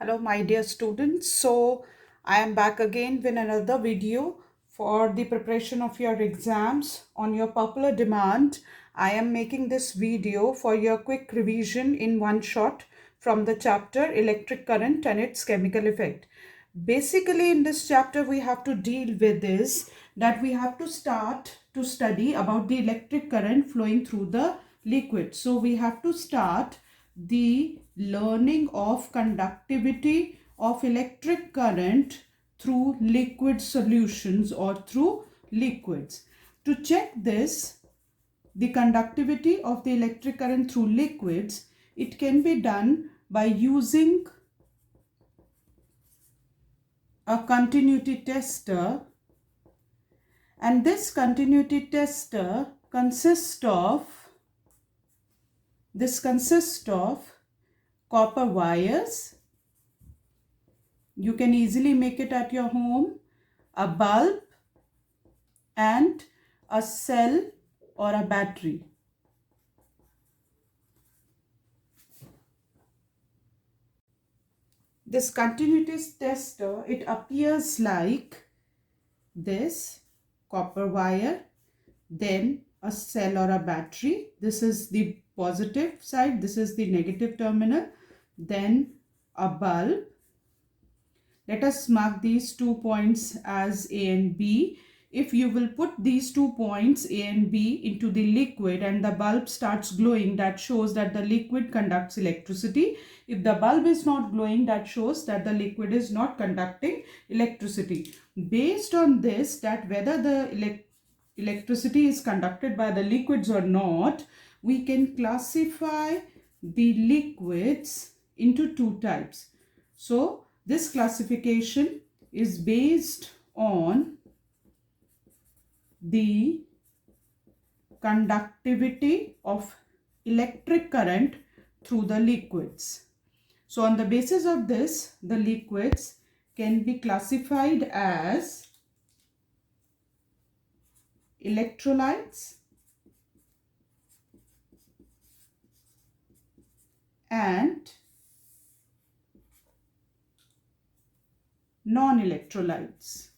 Hello my dear students. So I am back again with another video for the preparation of your exams on your popular demand. I am making this video for your quick revision in one shot from the chapter Electric Current and its Chemical Effect. Basically in this chapter we have to deal with is that we have to start to study about the electric current flowing through the liquid. So we have to start the learning of conductivity of electric current through liquid solutions or through liquids. To check this, the conductivity of the electric current through liquids, it can be done by using a continuity tester, and this continuity tester consists of copper wires. You can easily make it at your home, a bulb and a cell or a battery. This continuity tester, it appears like this: copper wire, then a cell or a battery. This is the positive side, this is the negative terminal, then a bulb. Let us mark these 2 points as A and B. If you will put these 2 points A and B into the liquid and the bulb starts glowing, that shows that the liquid conducts electricity. If the bulb is not glowing, that shows that the liquid is not conducting electricity. Based on this, that whether the electricity is conducted by the liquids or not, we can classify the liquids into two types. So this classification is based on the conductivity of electric current through the liquids. So on the basis of this, the liquids can be classified as electrolytes and non-electrolytes.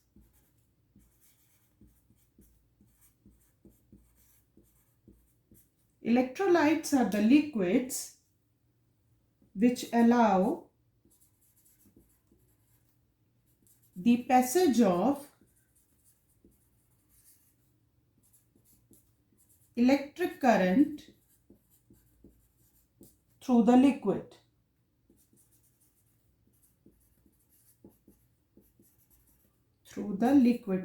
Electrolytes are the liquids which allow the passage of electric current through the liquid.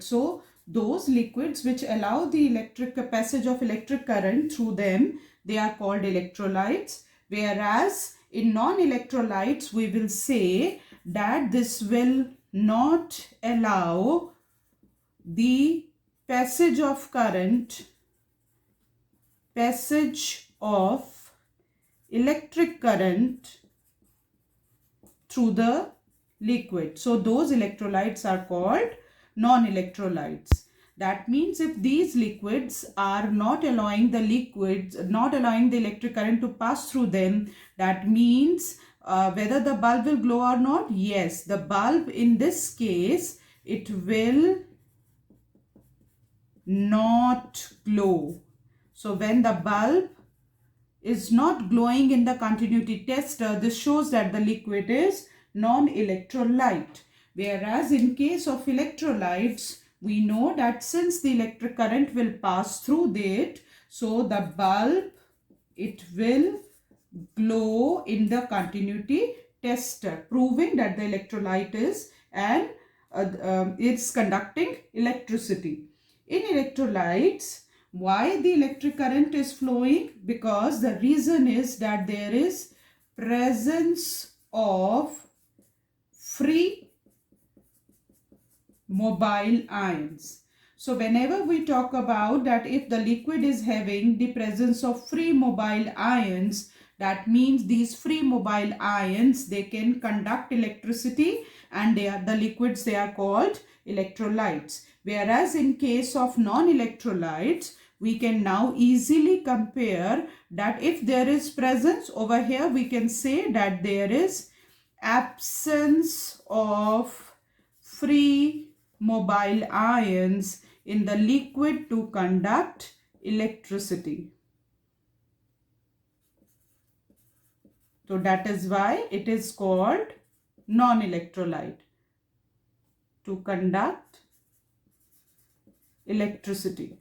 So those liquids which allow the passage of electric current through them, they are called electrolytes. Whereas in non-electrolytes, we will say that this will not allow the passage of electric current through the liquid. So those electrolytes are called non-electrolytes. That means if these liquids are not allowing the electric current to pass through them, that means whether the bulb will glow or not, yes, the bulb in this case, it will not glow. So when the bulb is not glowing in the continuity tester, this shows that the liquid is non-electrolyte. Whereas in case of electrolytes, we know that since the electric current will pass through it, so the bulb, it will glow in the continuity tester, proving that the electrolyte is and it's conducting electricity. In electrolytes, why the electric current is flowing? Because the reason is that there is presence of free mobile ions. So whenever we talk about that, if the liquid is having the presence of free mobile ions, that means these free mobile ions, they can conduct electricity, and the liquids, they are called electrolytes. Whereas in case of non-electrolytes, we can now easily compare that if there is presence over here, we can say that there is absence of free mobile ions in the liquid to conduct electricity. So that is why it is called non-electrolyte, to conduct electricity.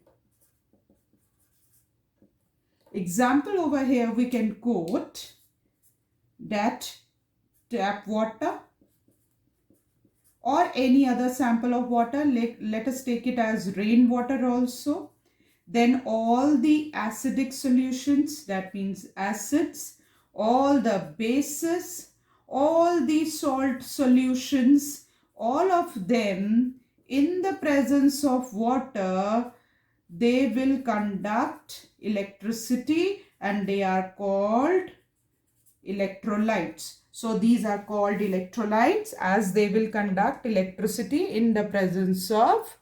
Example over here we can quote that tap water or any other sample of water, let us take it as rainwater also. Then all the acidic solutions, that means acids, all the bases, all the salt solutions, all of them in the presence of water, they will conduct electricity and they are called electrolytes. So these are called electrolytes as they will conduct electricity in the presence of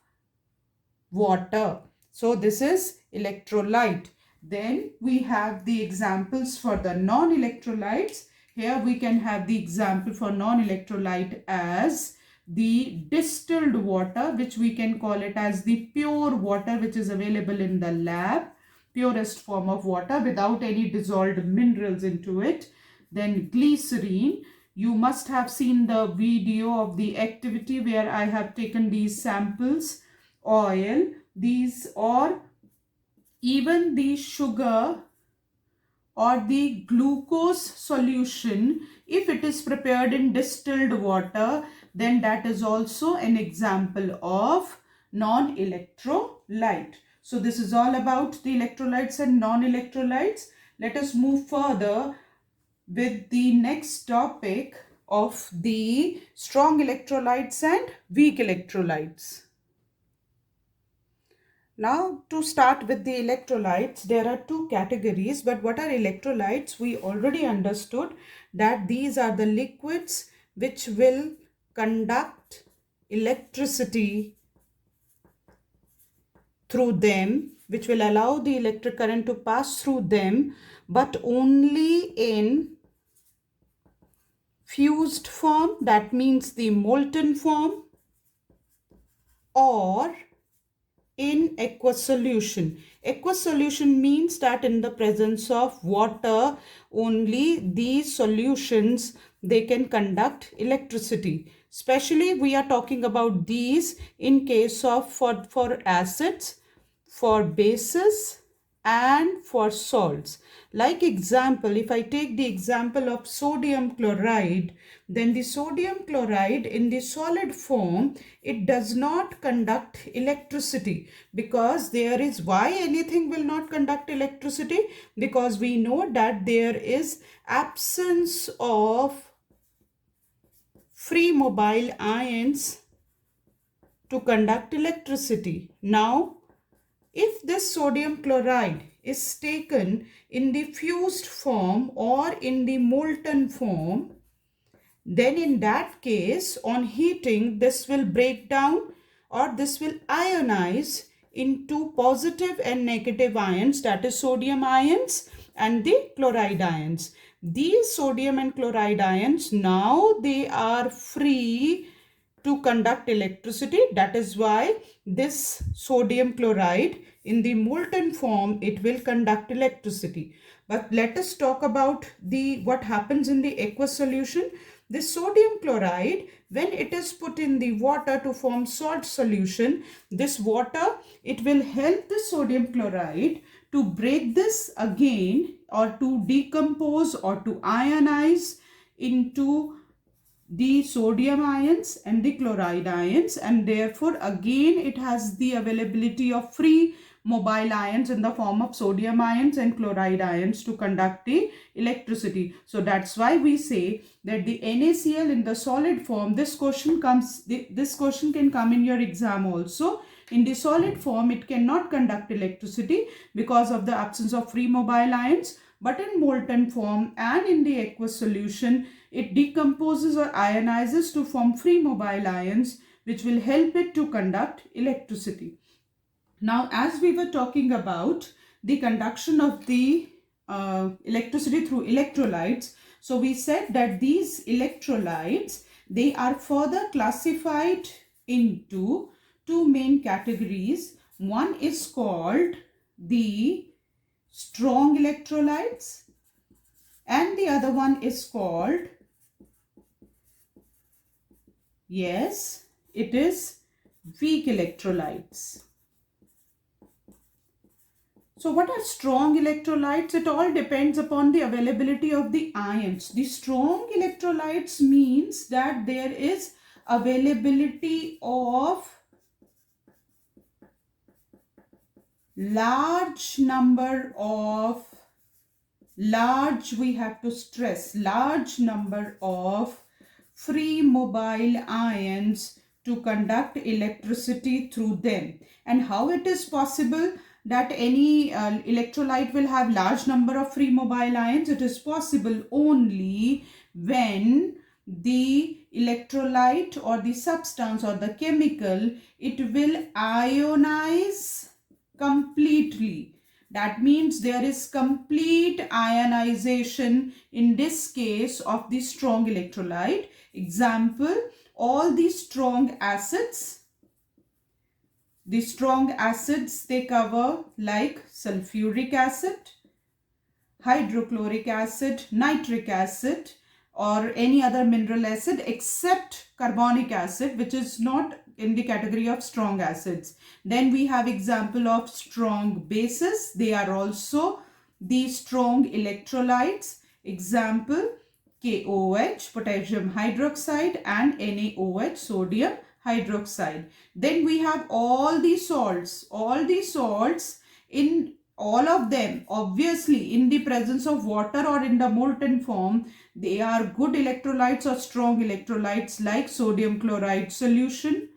water. So this is electrolyte. Then we have the examples for the non-electrolytes. Here we can have the example for non-electrolyte as the distilled water, which we can call it as the pure water which is available in the lab, purest form of water without any dissolved minerals into it. Then glycerine. You must have seen the video of the activity where I have taken these samples. Oil, these, or even the sugar or the glucose solution, if it is prepared in distilled water, then that is also an example of non-electrolyte. So this is all about the electrolytes and non-electrolytes. Let us move further with the next topic of the strong electrolytes and weak electrolytes. Now, to start with the electrolytes, there are two categories. But what are electrolytes? We already understood that these are the liquids which will conduct electricity through them, which will allow the electric current to pass through them, but only in fused form, that means the molten form, or in aqueous solution. Aqueous solution means that in the presence of water, only these solutions, they can conduct electricity. Especially we are talking about these in case of for acids, for bases, and for salts. Like example, if I take the example of sodium chloride, then the sodium chloride in the solid form, it does not conduct electricity, because there is, why anything will not conduct electricity? Because we know that there is absence of free mobile ions to conduct electricity. Now, if this sodium chloride is taken in the fused form or in the molten form, then in that case, on heating, this will break down or this will ionize into positive and negative ions, that is sodium ions and the chloride ions. These sodium and chloride ions, now they are free to conduct electricity. That is why this sodium chloride in the molten form, it will conduct electricity. But let us talk about what happens in the aqueous solution. This sodium chloride, when it is put in the water to form salt solution, this water, it will help the sodium chloride to break this again, or to decompose or to ionize into the sodium ions and the chloride ions, and therefore again it has the availability of free mobile ions in the form of sodium ions and chloride ions to conduct the electricity. So that's why we say that the NaCl in the solid form, this question can come in your exam also. In the solid form, it cannot conduct electricity because of the absence of free mobile ions. But in molten form and in the aqueous solution, it decomposes or ionizes to form free mobile ions, which will help it to conduct electricity. Now, as we were talking about the conduction of the electricity through electrolytes, So we said that these electrolytes, they are further classified into two main categories. One is called the strong electrolytes and the other one is called, yes, it is weak electrolytes. So what are strong electrolytes? It all depends upon the availability of the ions. The strong electrolytes means that there is availability of large number of, we have to stress, large number of free mobile ions to conduct electricity through them. And how it is possible that any electrolyte will have large number of free mobile ions? It is possible only when the electrolyte or the substance or the chemical, it will ionize completely. That means there is complete ionization in this case of the strong electrolyte. Example, all the strong acids. The strong acids, they cover like sulfuric acid, hydrochloric acid, nitric acid, or any other mineral acid except carbonic acid, which is not in the category of strong acids. Then we have example of strong bases. They are also the strong electrolytes. Example, KOH, potassium hydroxide, and NaOH, sodium hydroxide. Then we have all the salts. All the salts, in all of them, obviously in the presence of water or in the molten form, they are good electrolytes or strong electrolytes, like sodium chloride solution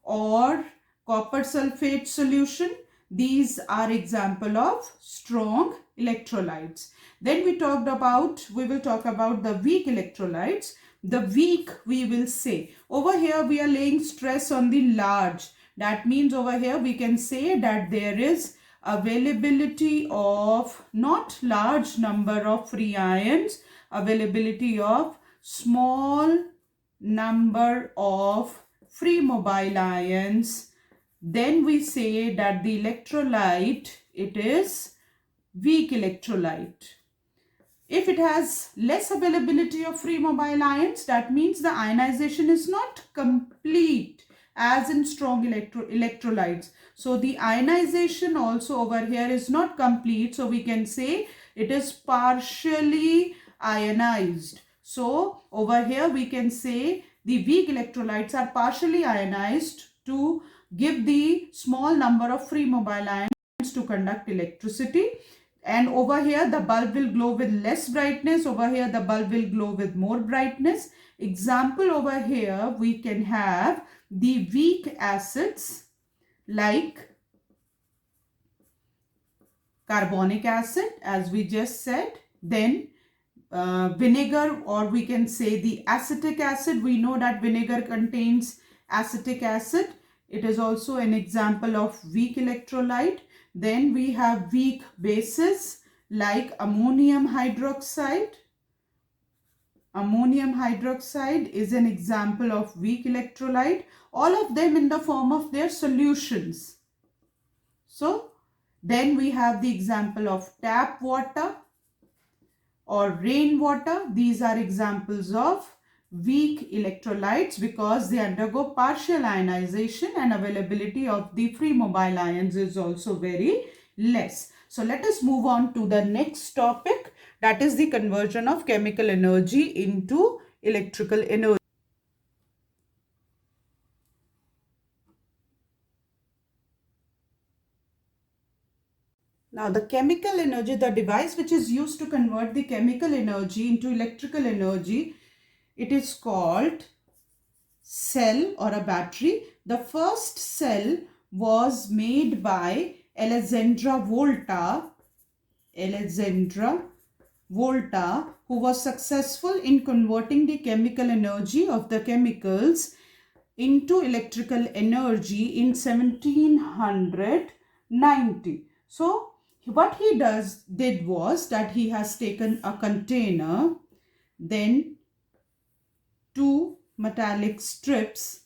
or copper sulfate solution. These are example of strong electrolytes. Then we will talk about the weak electrolytes. The weak, we will say, over here we are laying stress on the large. That means over here we can say that there is availability of not large number of free ions, availability of small number of free mobile ions. Then we say that the electrolyte, it is weak electrolyte. If it has less availability of free mobile ions, that means the ionization is not complete as in strong electrolytes. So the ionization also over here is not complete. So we can say it is partially ionized. So over here we can say the weak electrolytes are partially ionized to give the small number of free mobile ions to conduct electricity. And over here the bulb will glow with less brightness. Over here the bulb will glow with more brightness. Example, over here we can have the weak acids like carbonic acid, as we just said. Then vinegar, or we can say the acetic acid. We know that vinegar contains acetic acid. It is also an example of weak electrolyte. Then we have weak bases like ammonium hydroxide. Ammonium hydroxide is an example of weak electrolyte. All of them in the form of their solutions. So then we have the example of tap water or rainwater. These are examples of weak electrolytes because they undergo partial ionization and availability of the free mobile ions is also very less. So let us move on to the next topic, that is the conversion of chemical energy into electrical energy. Now the chemical energy, the device which is used to convert the chemical energy into electrical energy, it is called cell or a battery. The first cell was made by Alexandra Volta, who was successful in converting the chemical energy of the chemicals into electrical energy in 1790. So what he did was that he has taken a container. then two metallic strips,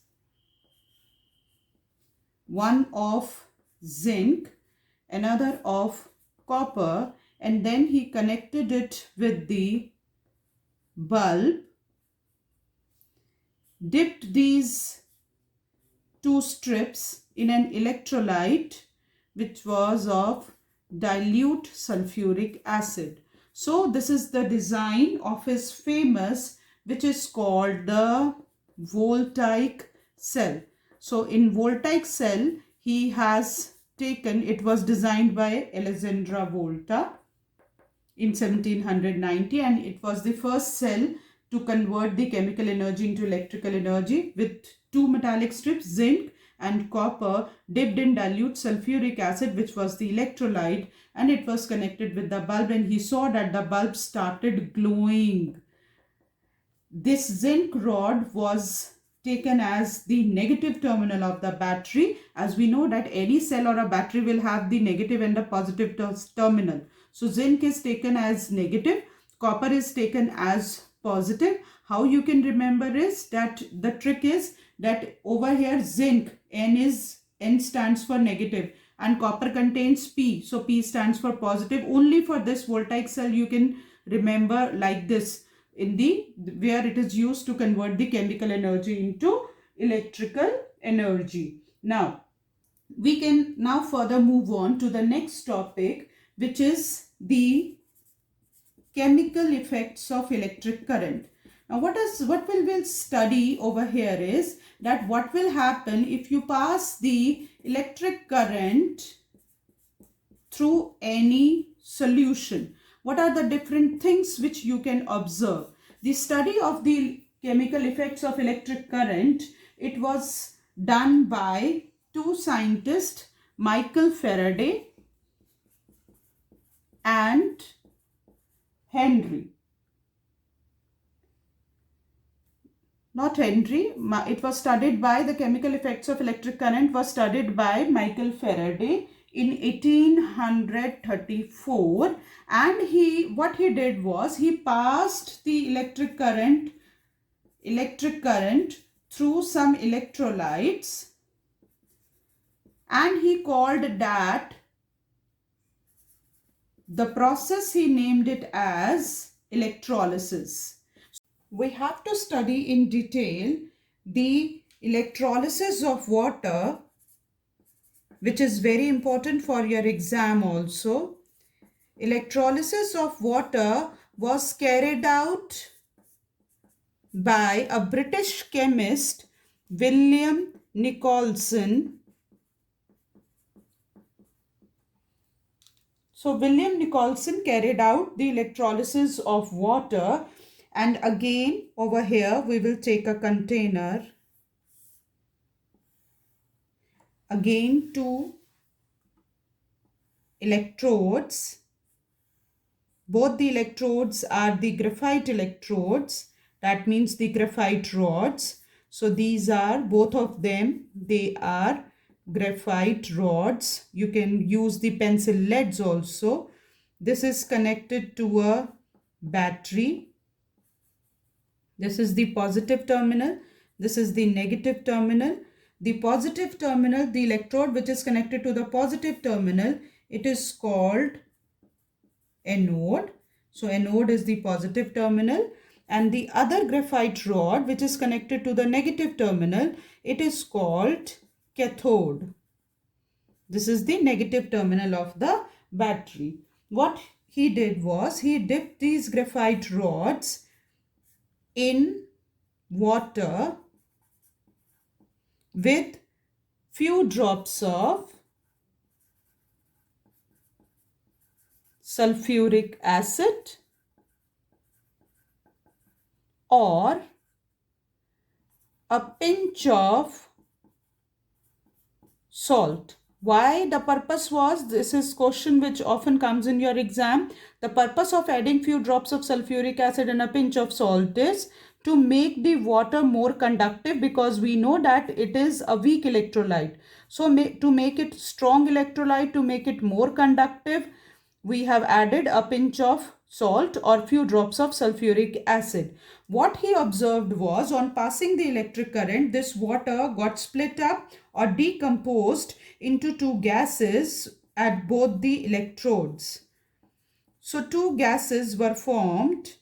one of zinc, another of copper, and then he connected it with the bulb, dipped these two strips in an electrolyte which was of dilute sulfuric acid. So this is the design of his famous, which is called the voltaic cell. So in voltaic cell, he has taken, it was designed by Alessandro Volta in 1790, and it was the first cell to convert the chemical energy into electrical energy with two metallic strips, zinc and copper, dipped in dilute sulfuric acid, which was the electrolyte, and it was connected with the bulb, and he saw that the bulb started glowing. This zinc rod was taken as the negative terminal of the battery, as we know that any cell or a battery will have the negative and the positive terminal. So zinc is taken as negative, copper is taken as positive. How you can remember is that the trick is that over here zinc, N stands for negative and copper contains P. So P stands for positive. Only for this voltaic cell you can remember like this, in the where it is used to convert the chemical energy into electrical energy. Now we can now further move on to the next topic, which is the chemical effects of electric current. Now what we'll study over here is that what will happen if you pass the electric current through any solution. What are the different things which you can observe? The study of the chemical effects of electric current, it was done by two scientists, Michael Faraday and Henry. Not Henry, it was studied by, the chemical effects of electric current was studied by Michael Faraday in 1834, and what he did was he passed the electric current through some electrolytes, and he called that the process, he named it as electrolysis. We have to study in detail the electrolysis of water, which is very important for your exam also. Electrolysis of water was carried out by a British chemist, William Nicholson. So William Nicholson carried out the electrolysis of water, and again over here we will take a container. Again two electrodes. Both the electrodes are the graphite electrodes. That means the graphite rods. So these are, both of them, they are graphite rods. You can use the pencil leads also. This is connected to a battery. This is the positive terminal. This is the negative terminal. The positive terminal, the electrode which is connected to the positive terminal, it is called anode. So anode is the positive terminal, and the other graphite rod which is connected to the negative terminal, it is called cathode. This is the negative terminal of the battery. What he did was he dipped these graphite rods in water with few drops of sulfuric acid or a pinch of salt. Why? The purpose was, this is question which often comes in your exam. The purpose of adding few drops of sulfuric acid and a pinch of salt is to make the water more conductive, because we know that it is a weak electrolyte. So to make it strong electrolyte, to make it more conductive, we have added a pinch of salt or few drops of sulfuric acid. What he observed was, on passing the electric current, this water got split up or decomposed into two gases at both the electrodes. So two gases were formed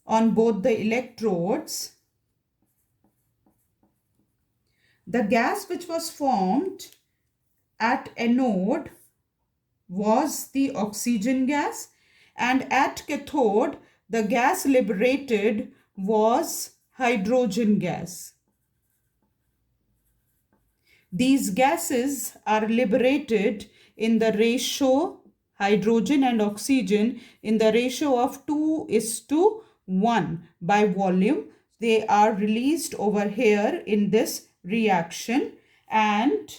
on both the electrodes. The gas which was formed at anode was the oxygen gas, and at cathode the gas liberated was hydrogen gas. These gases are liberated in the ratio, hydrogen and oxygen, in the ratio of 2:1 by volume. They are released over here in this reaction. And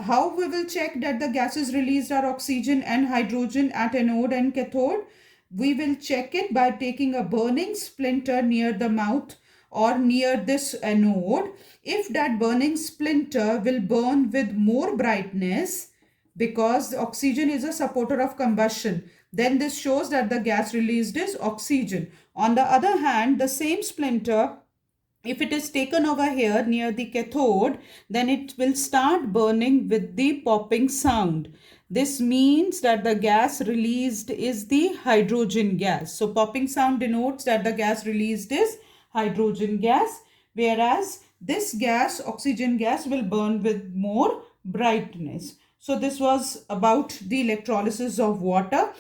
how we will check that the gases released are oxygen and hydrogen at anode and cathode? We will check it by taking a burning splinter near the mouth or near this anode. If that burning splinter will burn with more brightness, because the oxygen is a supporter of combustion, then this shows that the gas released is oxygen. On the other hand, the same splinter, if it is taken over here near the cathode, then it will start burning with the popping sound. This means that the gas released is the hydrogen gas. So popping sound denotes that the gas released is hydrogen gas, whereas this gas, oxygen gas, will burn with more brightness. So this was about the electrolysis of water.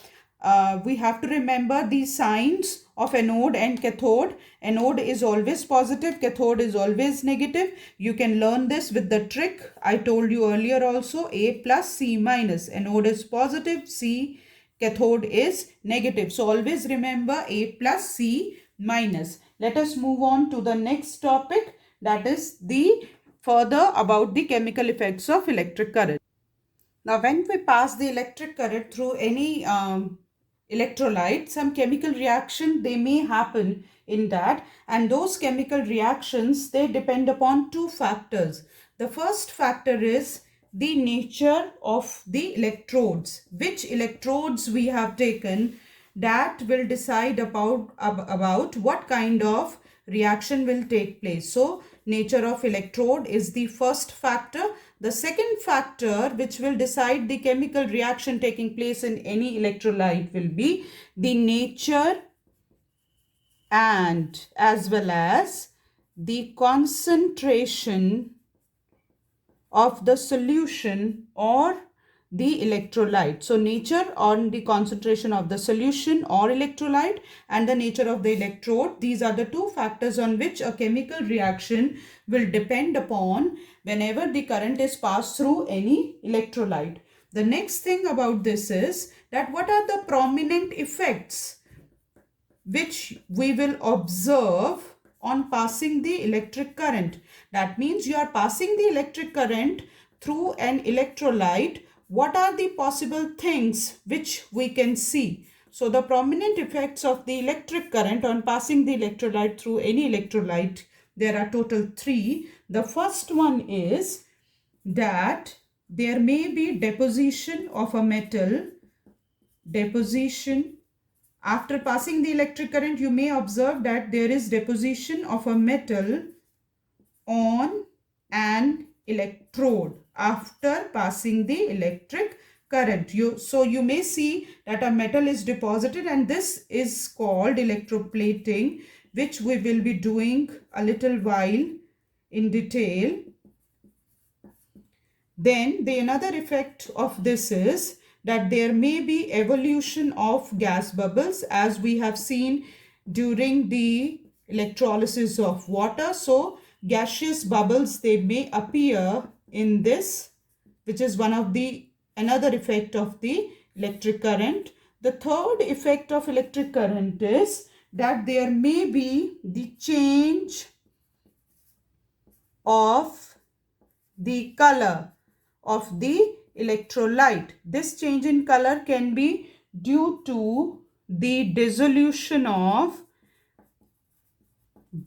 We have to remember the signs of anode and cathode. Anode is always positive, cathode is always negative. You can learn this with the trick I told you earlier also, A plus C minus. Anode is positive, C, cathode is negative. So always remember A plus C minus. Let us move on to the next topic, that is the further about the chemical effects of electric current. Now when we pass the electric current through any electrolyte, some chemical reaction they may happen in that, and those chemical reactions, they depend upon two factors. The first factor is the nature of the electrodes. Which electrodes we have taken, that will decide about what kind of reaction will take place. So nature of electrode is the first factor. The second factor which will decide the chemical reaction taking place in any electrolyte will be the nature and as well as the concentration of the solution or the electrolyte. So nature on the concentration of the solution or electrolyte and the nature of the electrode, these are the two factors on which a chemical reaction will depend upon whenever the current is passed through any electrolyte. The next thing about this is that what are the prominent effects which we will observe on passing the electric current. That means you are passing the electric current through an electrolyte. What are the possible things which we can see? So the prominent effects of the electric current on passing the electrolyte through any electrolyte, there are total three. The first one is that there may be deposition of a metal. Deposition. After passing the electric current, you may observe that there is deposition of a metal on an electrode after passing the electric current. So you may see that a metal is deposited, and this is called electroplating, which we will be doing a little while in detail. Then the another effect of this is that there may be evolution of gas bubbles, as we have seen during the electrolysis of water. So gaseous bubbles, they may appear in this, which is one of the another effect of the electric current. The third effect of electric current is that there may be the change of the color of the electrolyte. This change in color can be due to the dissolution of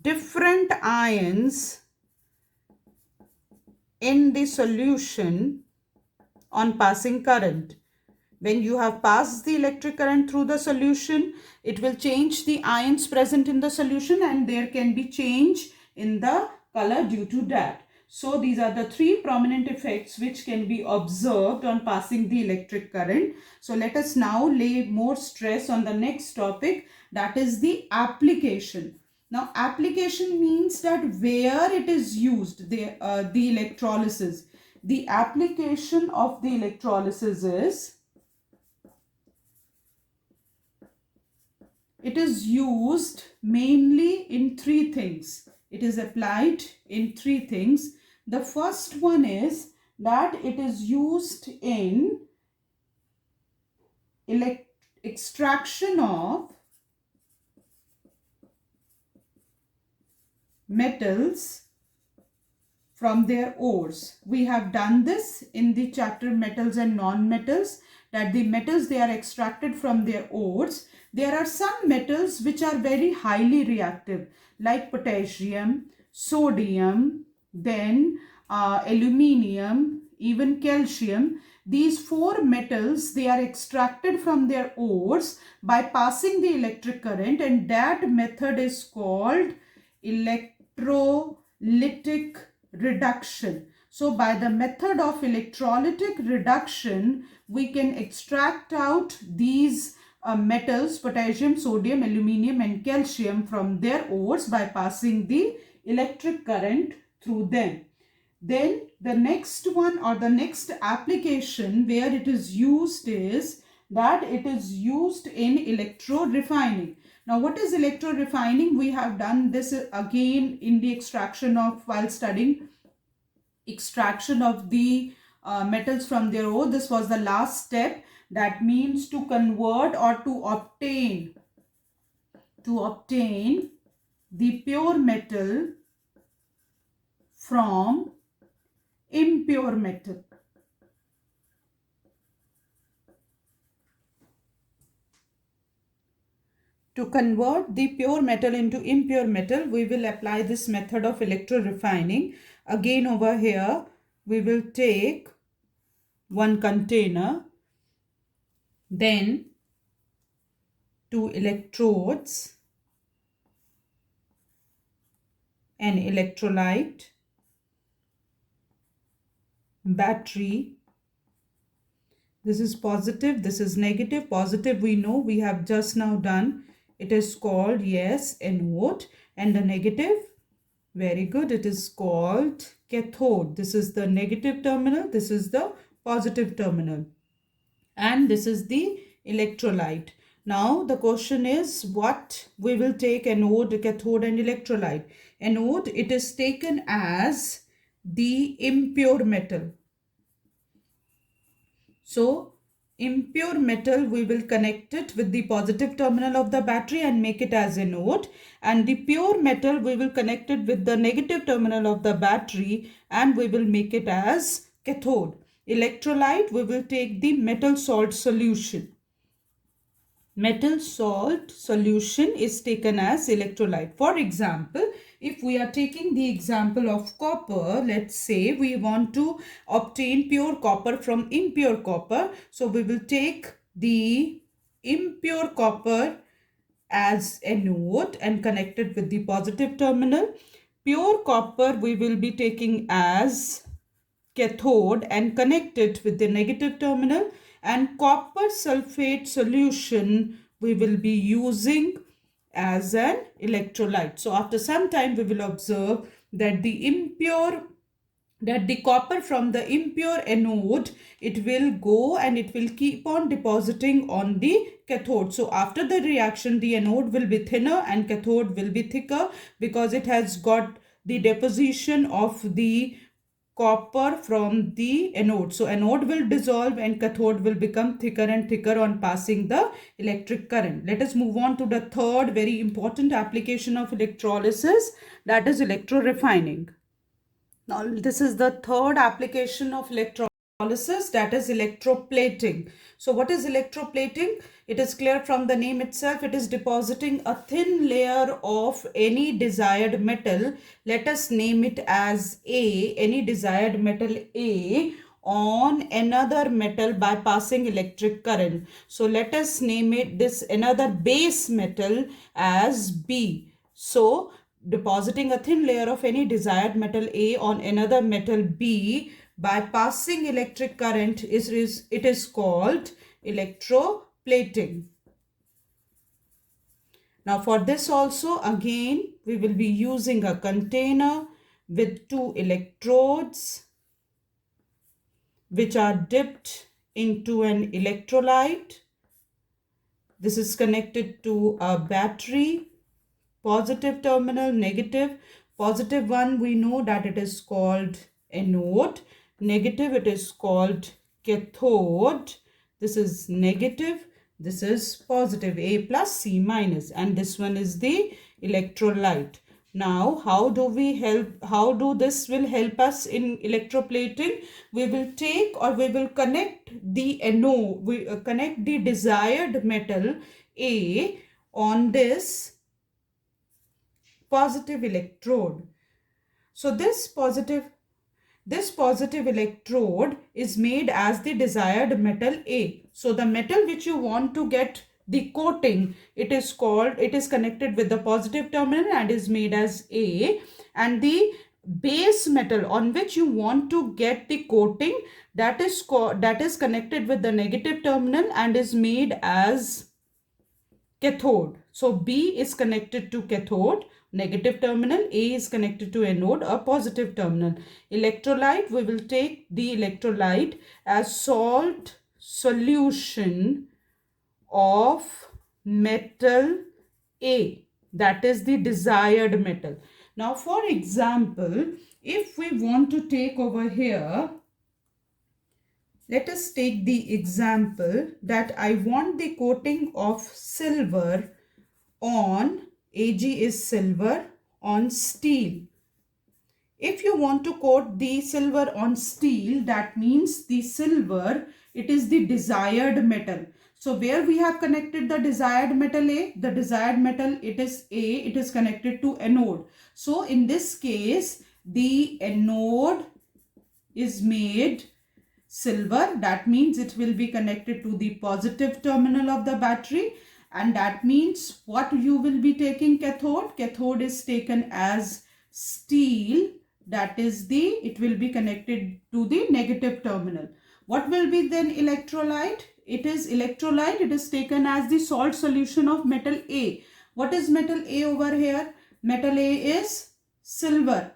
different ions in the solution on passing current. When you have passed the electric current through the solution, it will change the ions present in the solution, and there can be change in the color due to that. So these are the three prominent effects which can be observed on passing the electric current. So let us now lay more stress on the next topic, that is the application. Now application means that where it is used, the electrolysis. The application of the electrolysis is, it is used mainly in three things. It is applied in three things. The first one is that it is used in extraction of metals from their ores. We have done this in the chapter metals and non-metals, that the metals, they are extracted from their ores. There are some metals which are very highly reactive, like potassium, sodium, then aluminium, even calcium. These four metals, they are extracted from their ores by passing the electric current, and that method is called electrolytic reduction. So by the method of electrolytic reduction, we can extract out these metals, potassium, sodium, aluminium and calcium from their ores by passing the electric current through them. Then the next one, or the next application where it is used, is that it is used in electro refining. Now what is electro refining? We have done this again in the extraction of, while studying extraction of the metals from their ore. This was the last step. That means to convert or to obtain the pure metal from impure metal. To convert the pure metal into impure metal, we will apply this method of electro refining. Again over here, we will take one container, then two electrodes, an electrolyte, battery. This is positive, this is negative. Positive we know, we have just now done. It is called, yes, anode. And the negative, very good, it is called cathode. This is the negative terminal, this is the positive terminal. And this is the electrolyte. Now the question is, what we will take anode, cathode and electrolyte. Anode, it is taken as the impure metal. So impure metal, we will connect it with the positive terminal of the battery and make it as anode, and the pure metal, we will connect it with the negative terminal of the battery and we will make it as cathode. Electrolyte, we will take the metal salt solution. Metal salt solution is taken as electrolyte. For example, if we are taking the example of copper, let's say we want to obtain pure copper from impure copper. So we will take the impure copper as anode and connect it with the positive terminal. Pure copper we will be taking as cathode and connect it with the negative terminal, and copper sulfate solution we will be using as an electrolyte. So after some time we will observe that the copper from the impure anode, it will go and it will keep on depositing on the cathode. So after the reaction, the anode will be thinner and cathode will be thicker because it has got the deposition of the copper from the anode. So anode will dissolve and cathode will become thicker and thicker on passing the electric current. Let us move on to the third very important application of electrolysis, that is electrorefining. Now this is the third application of electrolysis, that is electroplating. So what is electroplating? It is clear from the name itself. It is depositing a thin layer of any desired metal. Let us name it as A, any desired metal A, on another metal by passing electric current. So let us name it this another base metal as B. So depositing a thin layer of any desired metal A on another metal B by passing electric current is called electroplating. Now for this also again we will be using a container with two electrodes which are dipped into an electrolyte. This is connected to a battery, positive terminal, negative. Positive one we know that it is called anode, negative it is called cathode. This is negative, this is positive, A plus C minus, and this one is the electrolyte. Now how do this will help us in electroplating? We will take or we will connect the anode, we connect the desired metal A on this positive electrode. So this positive electrode is made as the desired metal A. So the metal which you want to get the coating, it is connected with the positive terminal and is made as A, and the base metal on which you want to get the coating, that is connected with the negative terminal and is made as cathode. So B is connected to cathode, negative terminal, A is connected to anode, a positive terminal. Electrolyte, we will take the electrolyte as salt solution of metal A, that is the desired metal. Now for example, if we want to take over here, let us take the example that I want the coating of silver on, Ag is silver, on steel. If you want to coat the silver on steel, that means the silver, it is the desired metal. So where we have connected the desired metal A, the desired metal, it is A, it is connected to anode. So in this case, the anode is made silver. That means it will be connected to the positive terminal of the battery, and that means what you will be taking cathode. Cathode is taken as steel, that is it will be connected to the negative terminal. What will be then electrolyte? It is electrolyte, it is taken as the salt solution of metal A. What is metal A over here? Metal A is silver.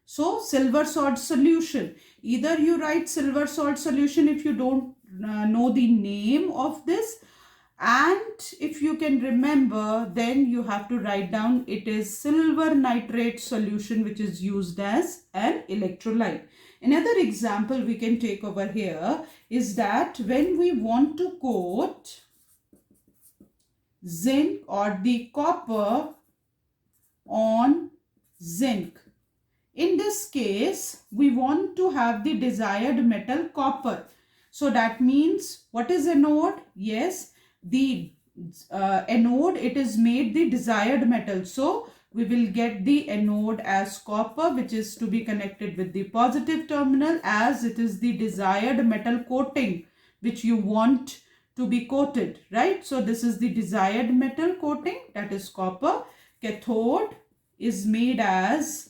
So silver salt solution. Either you write silver salt solution if you don't know the name of this, and if you can remember, then you have to write down it is silver nitrate solution which is used as an electrolyte. Another example we can take over here is that when we want to coat zinc or the copper on zinc. In this case, we want to have the desired metal copper. So that means what is anode? Yes, the anode, it is made the desired metal. So we will get the anode as copper, which is to be connected with the positive terminal, as it is the desired metal coating which you want to be coated, right? So this is the desired metal coating, that is copper. Cathode is made as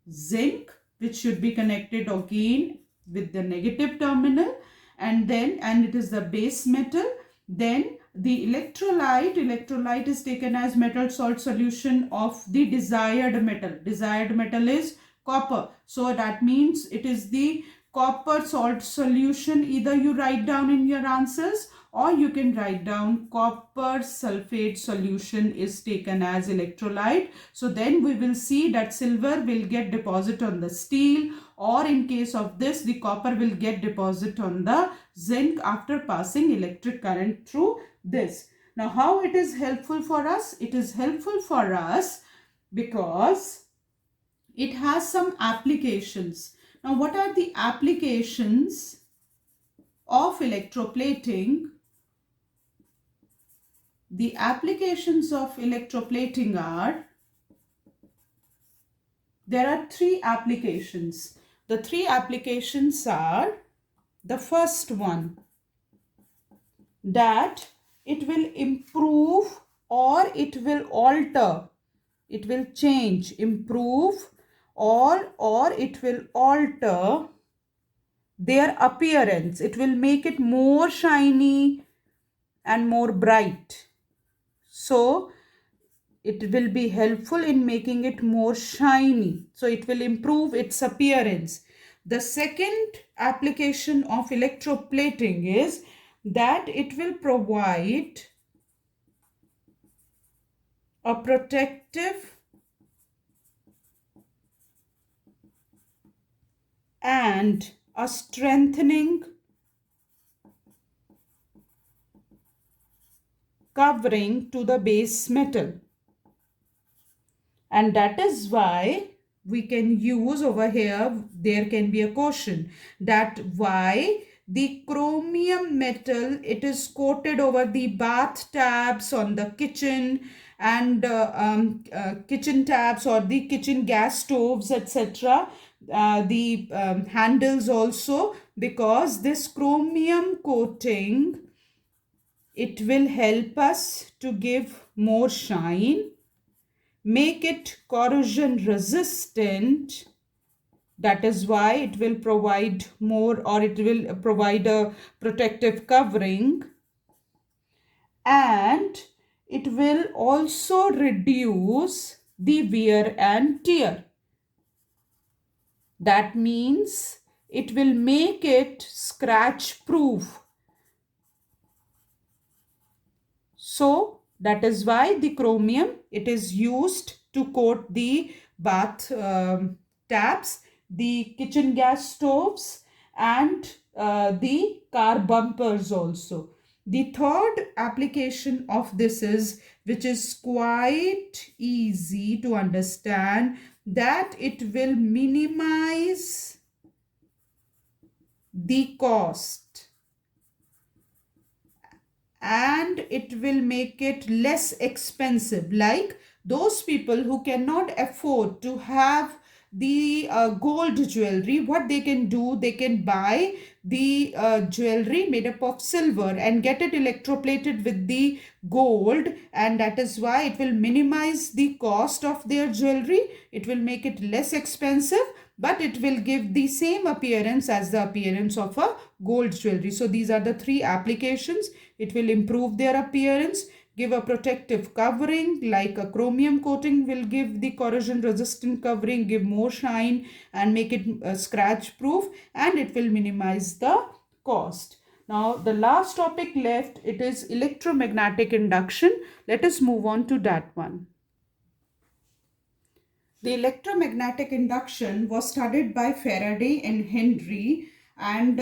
zinc, which should be connected again with the negative terminal, and it is the base metal. Then the electrolyte is taken as metal salt solution of the desired metal. Desired metal is copper. So that means it is the copper salt solution. Either you write down in your answers or you can write down copper sulfate solution is taken as electrolyte. So then we will see that silver will get deposit on the steel, or in case of this, the copper will get deposit on the zinc after passing electric current through this. Now how it is helpful for us? It is helpful for us because it has some applications. Now what are the applications of electroplating? The applications of electroplating are, there are three applications. The three applications are, The first one, that it will improve or it will alter, it will change, improve or it will alter their appearance. It will make it more shiny and more bright. So it will be helpful in making it more shiny. So it will improve its appearance. The second application of electroplating is that it will provide a protective and a strengthening covering to the base metal. And that is why we can use over here, there can be a question that why the chromium metal, it is coated over the bath tabs on the kitchen and kitchen tabs or the kitchen gas stoves, etc. The handles also, because this chromium coating, it will help us to give more shine, make it corrosion resistant. That is why it will provide more, or it will provide a protective covering, and it will also reduce the wear and tear. That means it will make it scratch proof. So that is why the chromium, it is used to coat the bath taps, the kitchen gas stoves, and the car bumpers also. The third application of this is, which is quite easy to understand, that it will minimize the cost and it will make it less expensive. Like those people who cannot afford to have the gold jewelry, what they can do, they can buy the jewelry made up of silver and get it electroplated with the gold, and that is why it will minimize the cost of their jewelry. It will make it less expensive, but it will give the same appearance as the appearance of a gold jewelry. So these are the three applications. It will improve their appearance, give a protective covering like a chromium coating will give the corrosion resistant covering, give more shine and make it scratch proof, and it will minimize the cost. Now the last topic left, it is electromagnetic induction. Let us move on to that one. The electromagnetic induction was studied by Faraday and Henry, and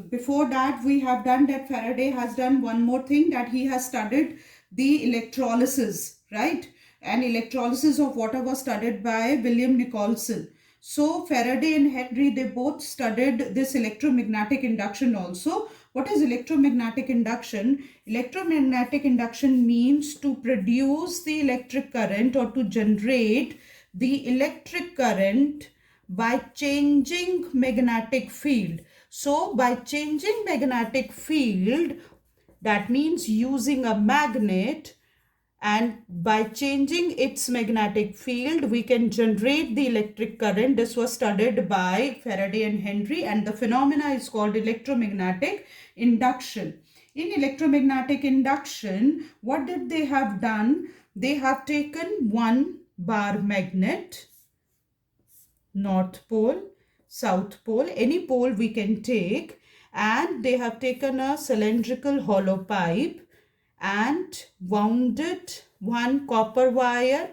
before that we have done that Faraday has done one more thing, that he has studied the electrolysis, right? And electrolysis of water was studied by William Nicholson. So Faraday and Henry, they both studied this electromagnetic induction also. What is electromagnetic induction? Electromagnetic induction means to produce the electric current or to generate the electric current by changing magnetic field. So by changing magnetic field, that means using a magnet, and by changing its magnetic field we can generate the electric current. This was studied by Faraday and Henry, and the phenomena is called electromagnetic induction. In electromagnetic induction, what did they have done? They have taken one bar magnet, north pole, south pole, any pole we can take, and they have taken a cylindrical hollow pipe and wounded one copper wire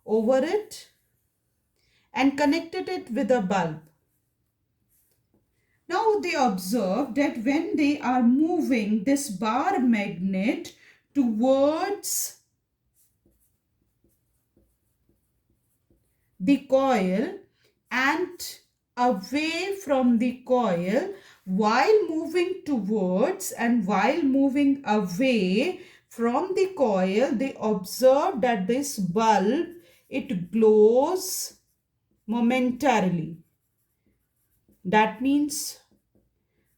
over it and connected it with a bulb. Now they observed that when they are moving this bar magnet towards the coil and away from the coil, while moving towards and while moving away from the coil, they observe that this bulb, it glows momentarily. That means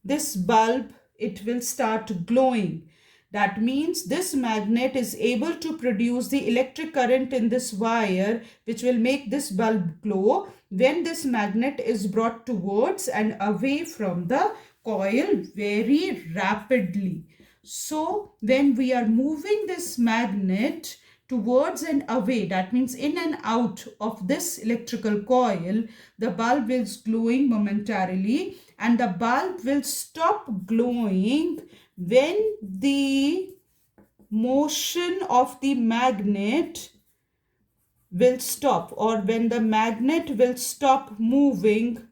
this bulb, it will start glowing. That means this magnet is able to produce the electric current in this wire, which will make this bulb glow when this magnet is brought towards and away from the coil very rapidly. So when we are moving this magnet towards and away, that means in and out of this electrical coil, the bulb is glowing momentarily, and the bulb will stop glowing when the motion of the magnet will stop, or when the magnet will stop moving,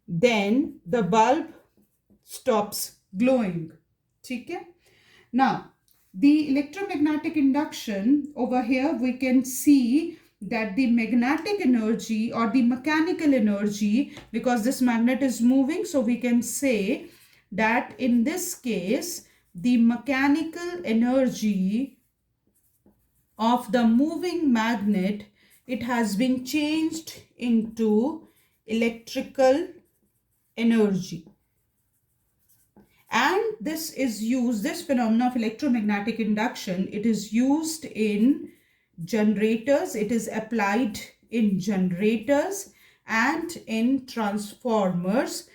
then the bulb stops glowing. Okay? Now, the electromagnetic induction, over here we can see that the magnetic energy or the mechanical energy, because this magnet is moving, so we can say that in this case the mechanical energy of the moving magnet, it has been changed into electrical energy. And this is used, this phenomenon of electromagnetic induction, it is used in generators, it is applied in generators and in transformers,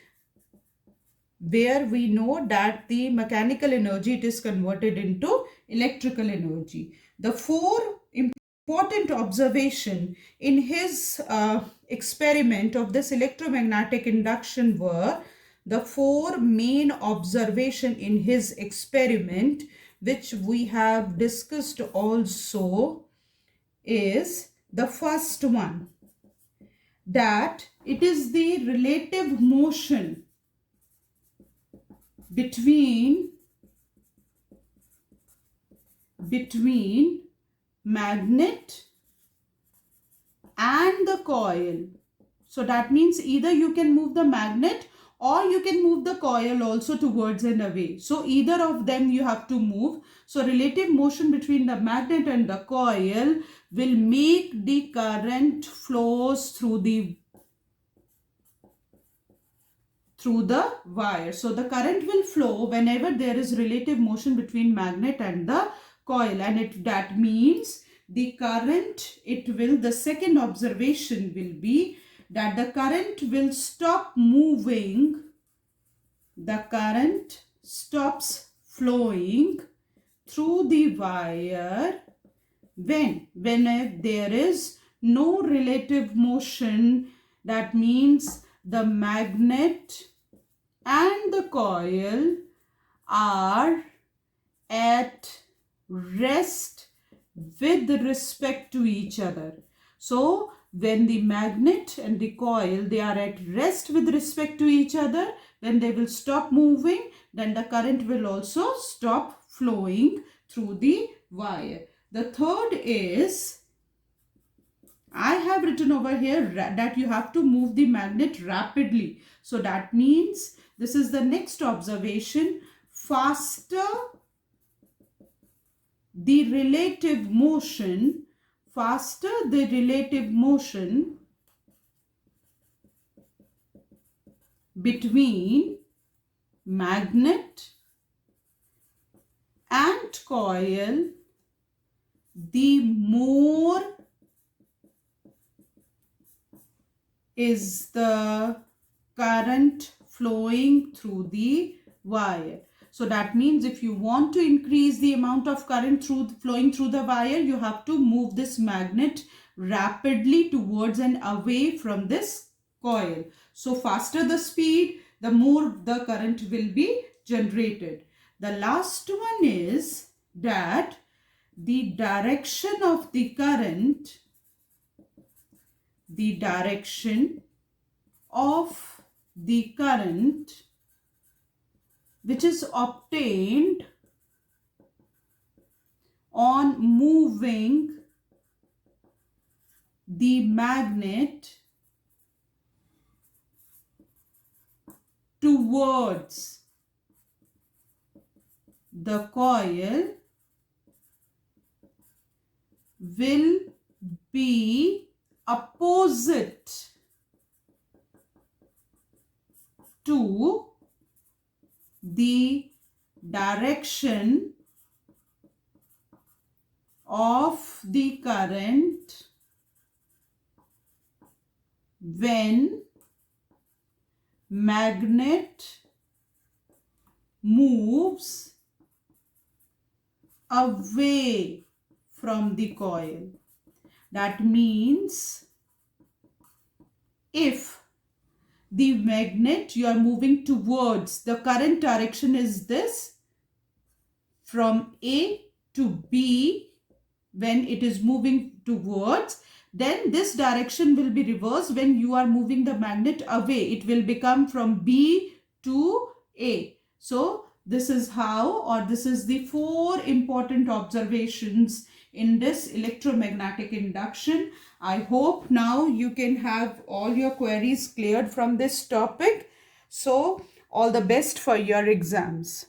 where we know that the mechanical energy, it is converted into electrical energy. The four important observation in his experiment of this electromagnetic induction were the four main observation in his experiment, which we have discussed also, is the first one, that it is the relative motion between magnet and the coil. So that means either you can move the magnet or you can move the coil also towards and away. So either of them you have to move. So relative motion between the magnet and the coil will make the current flows through the wire. So the current will flow whenever there is relative motion between magnet and the coil, and that means the current, the second observation will be that the current will stop moving, the current stops flowing through the wire when there is no relative motion. That means the magnet and the coil are at rest with respect to each other. So when the magnet and the coil, they are at rest with respect to each other, then they will stop moving, then the current will also stop flowing through the wire. The third is, I have written over here that you have to move the magnet rapidly. So that means this is the next observation. Faster the relative motion between magnet and coil, the more is the current flowing through the wire. So that means if you want to increase the amount of current flowing through the wire, you have to move this magnet rapidly towards and away from this coil. So faster the speed, the more the current will be generated. The last one is that the direction of the current, which is obtained on moving the magnet towards the coil, will be opposite to the direction of the current when magnet moves away from the coil. That means if the magnet you are moving towards, the current direction is this, from A to B, when it is moving towards, then this direction will be reversed when you are moving the magnet away. It will become from B to A. So this is how, or this is the 4 important observations in this electromagnetic induction. I hope now you can have all your queries cleared from this topic. So all the best for your exams.